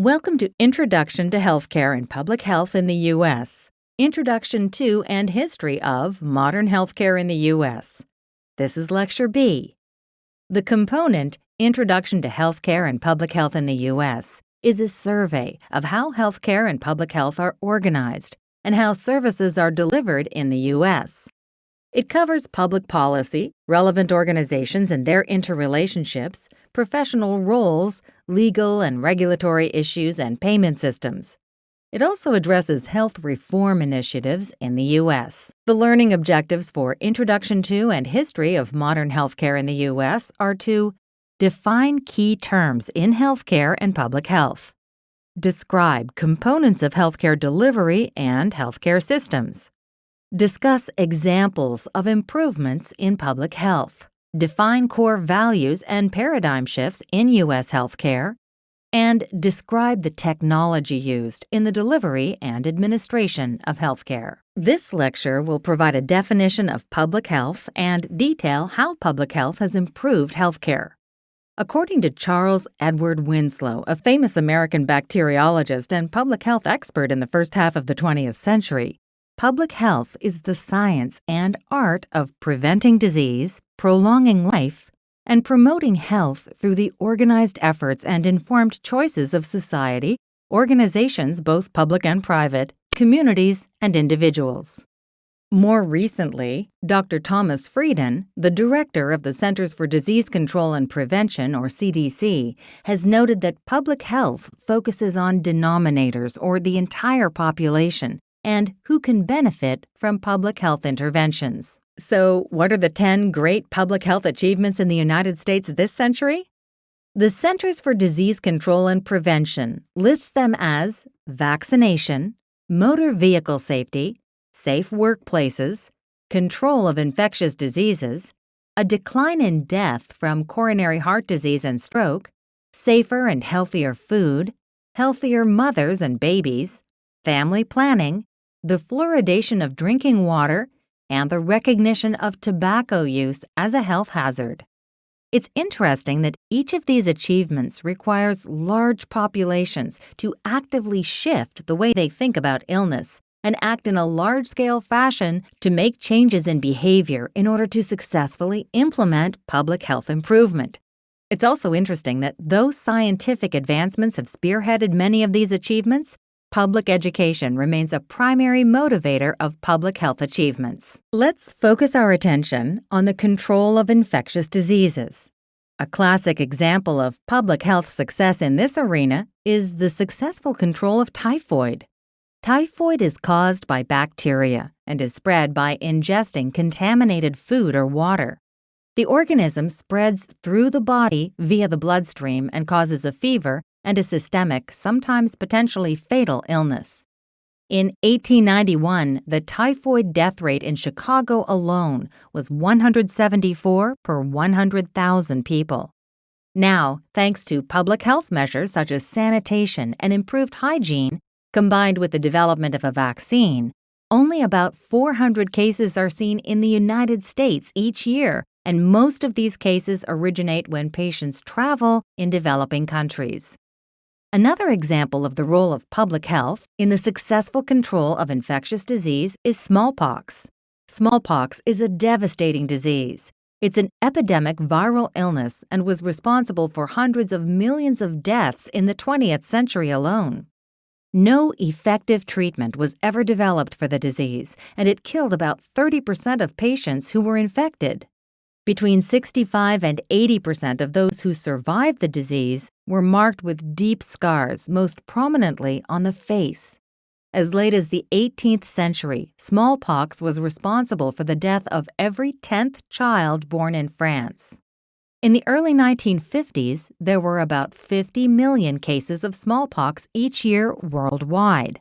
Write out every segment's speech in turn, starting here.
Welcome to Introduction to Healthcare and Public Health in the U.S. Introduction to and History of Modern Healthcare in the U.S. This is Lecture B. The component, Introduction to Healthcare and Public Health in the U.S., is a survey of how healthcare and public health are organized and how services are delivered in the U.S. It covers public policy, relevant organizations and their interrelationships, professional roles, legal and regulatory issues, and payment systems. It also addresses health reform initiatives in the U.S. The learning objectives for Introduction to and History of Modern Healthcare in the U.S. are to define key terms in healthcare and public health, describe components of healthcare delivery and healthcare systems, discuss examples of improvements in public health, define core values and paradigm shifts in U.S. healthcare, and describe the technology used in the delivery and administration of healthcare. This lecture will provide a definition of public health and detail how public health has improved healthcare. According to Charles Edward Winslow, a famous American bacteriologist and public health expert in the first half of the 20th century, public health is the science and art of preventing disease, prolonging life, and promoting health through the organized efforts and informed choices of society, organizations both public and private, communities, and individuals. More recently, Dr. Thomas Frieden, the director of the Centers for Disease Control and Prevention, or CDC, has noted that public health focuses on denominators, or the entire population, and who can benefit from public health interventions. So, what are the 10 great public health achievements in the United States this century? The Centers for Disease Control and Prevention lists them as vaccination, motor vehicle safety, safe workplaces, control of infectious diseases, a decline in death from coronary heart disease and stroke, safer and healthier food, healthier mothers and babies, family planning, the fluoridation of drinking water, and the recognition of tobacco use as a health hazard. It's interesting that each of these achievements requires large populations to actively shift the way they think about illness and act in a large-scale fashion to make changes in behavior in order to successfully implement public health improvement. It's also interesting that though scientific advancements have spearheaded many of these achievements, public education remains a primary motivator of public health achievements. Let's focus our attention on the control of infectious diseases. A classic example of public health success in this arena is the successful control of typhoid. Typhoid is caused by bacteria and is spread by ingesting contaminated food or water. The organism spreads through the body via the bloodstream and causes a fever and a systemic, sometimes potentially fatal illness. In 1891, the typhoid death rate in Chicago alone was 174 per 100,000 people. Now, thanks to public health measures such as sanitation and improved hygiene, combined with the development of a vaccine, only about 400 cases are seen in the United States each year, and most of these cases originate when patients travel in developing countries. Another example of the role of public health in the successful control of infectious disease is smallpox. Smallpox is a devastating disease. It's an epidemic viral illness and was responsible for hundreds of millions of deaths in the 20th century alone. No effective treatment was ever developed for the disease, and it killed about 30% of patients who were infected. Between 65 and 80% of those who survived the disease were marked with deep scars, most prominently on the face. As late as the 18th century, smallpox was responsible for the death of every 10th child born in France. In the early 1950s, there were about 50 million cases of smallpox each year worldwide.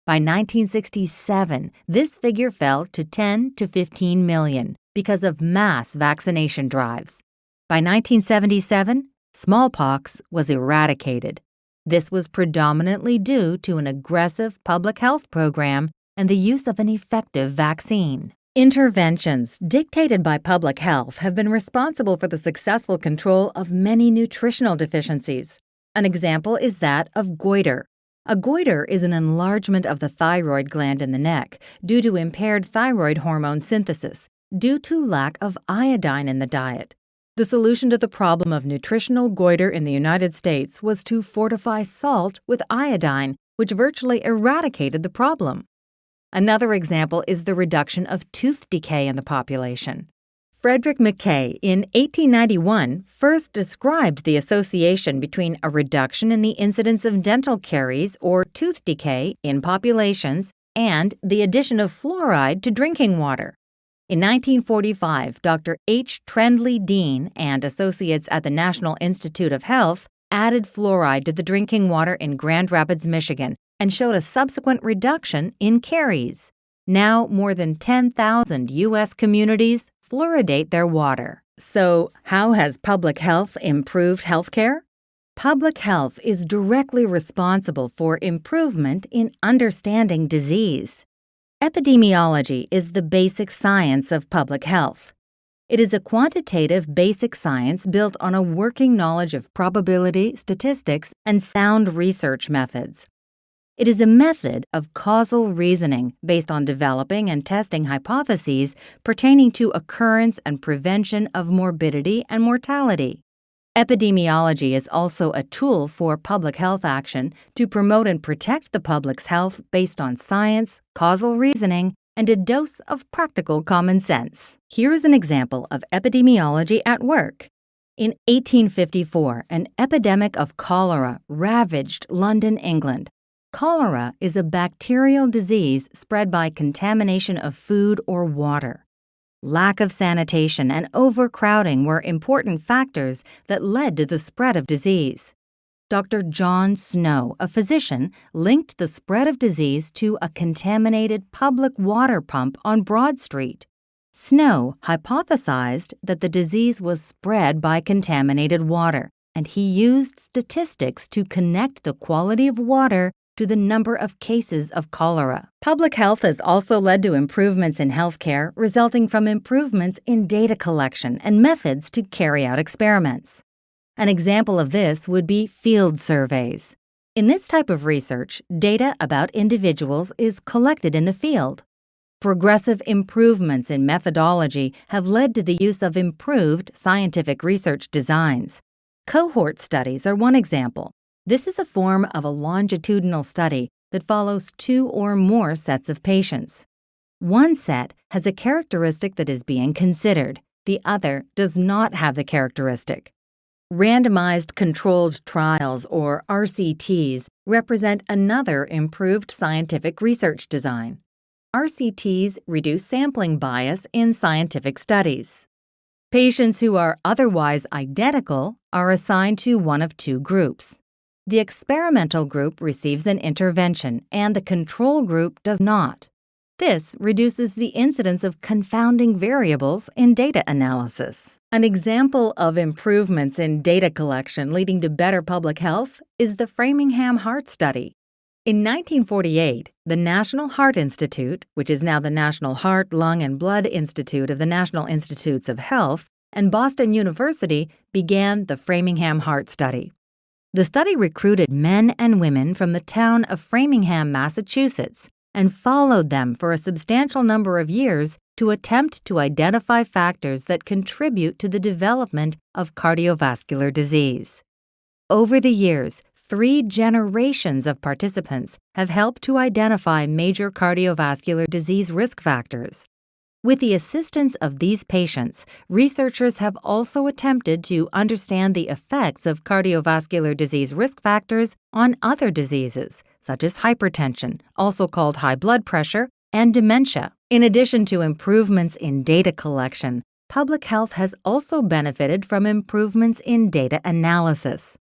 By 1967, this figure fell to 10 to 15 million because of mass vaccination drives. By 1977, smallpox was eradicated. This was predominantly due to an aggressive public health program and the use of an effective vaccine. Interventions dictated by public health have been responsible for the successful control of many nutritional deficiencies. An example is that of goiter. A goiter is an enlargement of the thyroid gland in the neck due to impaired thyroid hormone synthesis due to lack of iodine in the diet. The solution to the problem of nutritional goiter in the United States was to fortify salt with iodine, which virtually eradicated the problem. Another example is the reduction of tooth decay in the population. Frederick Mackay in 1891 first described the association between a reduction in the incidence of dental caries or tooth decay in populations and the addition of fluoride to drinking water. In 1945, Dr. H. Trendley Dean and associates at the National Institute of Health added fluoride to the drinking water in Grand Rapids, Michigan, and showed a subsequent reduction in caries. Now, more than 10,000 U.S. communities fluoridate their water. So, how has public health improved healthcare? Public health is directly responsible for improvement in understanding disease. Epidemiology is the basic science of public health. It is a quantitative basic science built on a working knowledge of probability, statistics, and sound research methods. It is a method of causal reasoning based on developing and testing hypotheses pertaining to occurrence and prevention of morbidity and mortality. Epidemiology is also a tool for public health action to promote and protect the public's health based on science, causal reasoning, and a dose of practical common sense. Here is an example of epidemiology at work. In 1854, an epidemic of cholera ravaged London, England. Cholera is a bacterial disease spread by contamination of food or water. Lack of sanitation and overcrowding were important factors that led to the spread of disease. Dr. John Snow, a physician, linked the spread of disease to a contaminated public water pump on Broad Street. Snow hypothesized that the disease was spread by contaminated water, and he used statistics to connect the quality of water to the number of cases of cholera. Public health has also led to improvements in healthcare resulting from improvements in data collection and methods to carry out experiments. An example of this would be field surveys. In this type of research, data about individuals is collected in the field. Progressive improvements in methodology have led to the use of improved scientific research designs. Cohort studies are one example. This is a form of a longitudinal study that follows two or more sets of patients. One set has a characteristic that is being considered. The other does not have the characteristic. Randomized controlled trials, or RCTs, represent another improved scientific research design. RCTs reduce sampling bias in scientific studies. Patients who are otherwise identical are assigned to one of two groups. The experimental group receives an intervention, and the control group does not. This reduces the incidence of confounding variables in data analysis. An example of improvements in data collection leading to better public health is the Framingham Heart Study. In 1948, the National Heart Institute, which is now the National Heart, Lung, and Blood Institute of the National Institutes of Health, and Boston University began the Framingham Heart Study. The study recruited men and women from the town of Framingham, Massachusetts, and followed them for a substantial number of years to attempt to identify factors that contribute to the development of cardiovascular disease. Over the years, 3 generations of participants have helped to identify major cardiovascular disease risk factors. With the assistance of these patients, researchers have also attempted to understand the effects of cardiovascular disease risk factors on other diseases, such as hypertension, also called high blood pressure, and dementia. In addition to improvements in data collection, public health has also benefited from improvements in data analysis.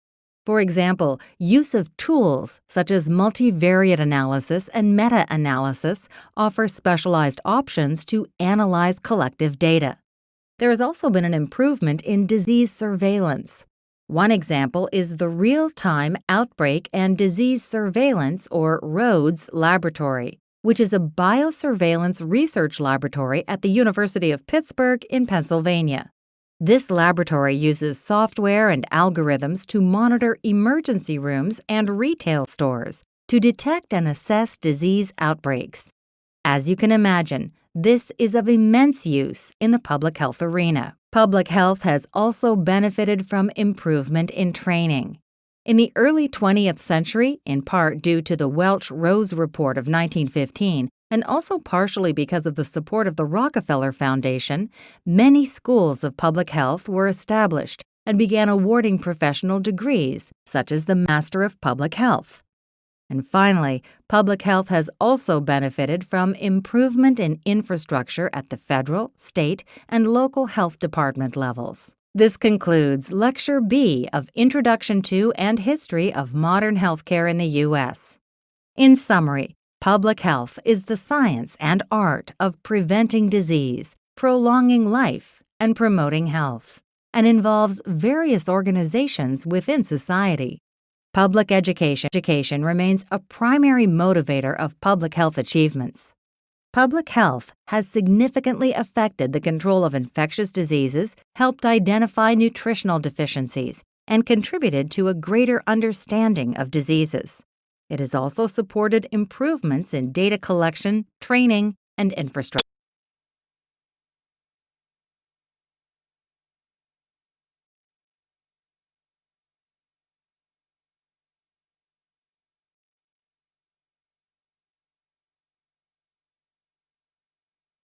For example, use of tools such as multivariate analysis and meta-analysis offer specialized options to analyze collective data. There has also been an improvement in disease surveillance. One example is the Real-Time Outbreak and Disease Surveillance, or ROADS, laboratory, which is a biosurveillance research laboratory at the University of Pittsburgh in Pennsylvania. This laboratory uses software and algorithms to monitor emergency rooms and retail stores to detect and assess disease outbreaks. As you can imagine, this is of immense use in the public health arena. Public health has also benefited from improvement in training. In the early 20th century, in part due to the Welch-Rose Report of 1915, and also partially because of the support of the Rockefeller Foundation, many schools of public health were established and began awarding professional degrees, such as the Master of Public Health. And finally, public health has also benefited from improvement in infrastructure at the federal, state, and local health department levels. This concludes Lecture B of Introduction to and History of Modern Healthcare in the U.S. In summary, public health is the science and art of preventing disease, prolonging life, and promoting health, and involves various organizations within society. Public education remains a primary motivator of public health achievements. Public health has significantly affected the control of infectious diseases, helped identify nutritional deficiencies, and contributed to a greater understanding of diseases. It has also supported improvements in data collection, training, and infrastructure.